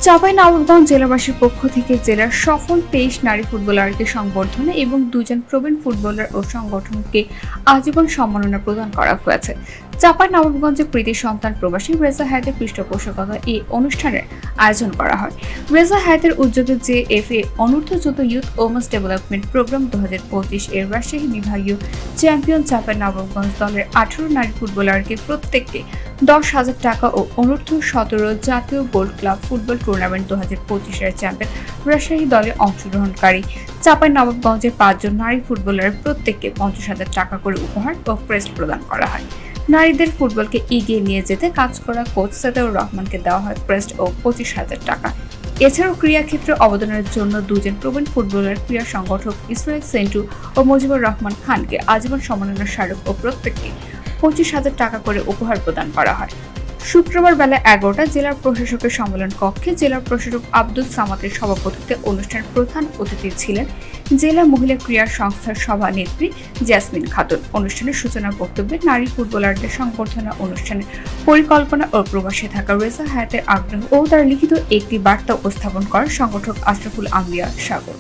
চাঁপাইনবাবগঞ্জ জেলাবাসীর পক্ষ থেকে জেলার সফল 23 নারী ফুটবলারকে সংবর্ধনা এবং 2 জন প্রবীণ ফুটবলার ও সংগঠনকে আজীবন সম্মাননা প্রদান করা হয়েছে। চাঁপাইনবাবগঞ্জের কৃতি সন্তান প্রবাসী রেজা হায়াতের পৃষ্ঠপোষকতায় এই অনুষ্ঠানের আয়োজন করা হয়। রেজা হায়াতের উদ্যোগে জেএফএ অনূর্ধ্ব-14 ইউথ ওমেন্স ডেভেলপমেন্ট প্রোগ্রাম 2025 এর রাজশাহী বিভাগীয় চ্যাম্পিয়ন চাঁপাইনবাবগঞ্জ দলের 18 নারী ফুটবলারকে প্রত্যেককে 10,000 টাকা ও অনূর্ধ্ব-17 জাতীয় গোল্ড ক্লাব ফুটবল টুর্নামেন্ট 2025 এর চ্যাম্পিয়ন রাজশাহী দলে অংশগ্রহণকারী চাঁপাইনবাবগঞ্জের 5 জন নারী ফুটবলারের প্রত্যেককে 50,000 টাকা করে উপহার ও ক্রেস্ট প্রদান করা হয়। নারীদের ফুটবলকে এগিয়ে নিয়ে যেতে কাজ করা কোচ সাদেউর রহমানকে দেওয়া হয় ক্রেস্ট ও 25,000 টাকা। এছাড়াও ক্রীড়াক্ষেত্রে অবদানের জন্য 2 জন প্রবীণ ফুটবলার ক্রীড়া সংগঠক ইসরায়েল সেন্টু ও মুজিবুর রহমান খানকে আজীবন সম্মাননা স্মারক ও প্রত্যেককে 25,000 টাকা করে উপহার প্রদান করা হয়। শুক্রবার বেলা 11টা জেলার প্রশাসকের সম্মেলন কক্ষে জেলা প্রশাসক আব্দুল সামাদের সভাপতিত্বে অনুষ্ঠানের প্রধান অতিথি ছিলেন জেলা মহিলা ক্রীড়া সংস্থার সভানেত্রী জেসমিন খাতুন। অনুষ্ঠানের সূচনা বক্তব্যে নারী ফুটবলারদের সংবর্ধনা অনুষ্ঠানের পরিকল্পনা ও প্রবাসে থাকা রেজা হায়াতের আগ্রহ ও তার লিখিত একটি বার্তা উপস্থাপন করেন সংগঠক আশরাফুল আম্বিয়া সাগর।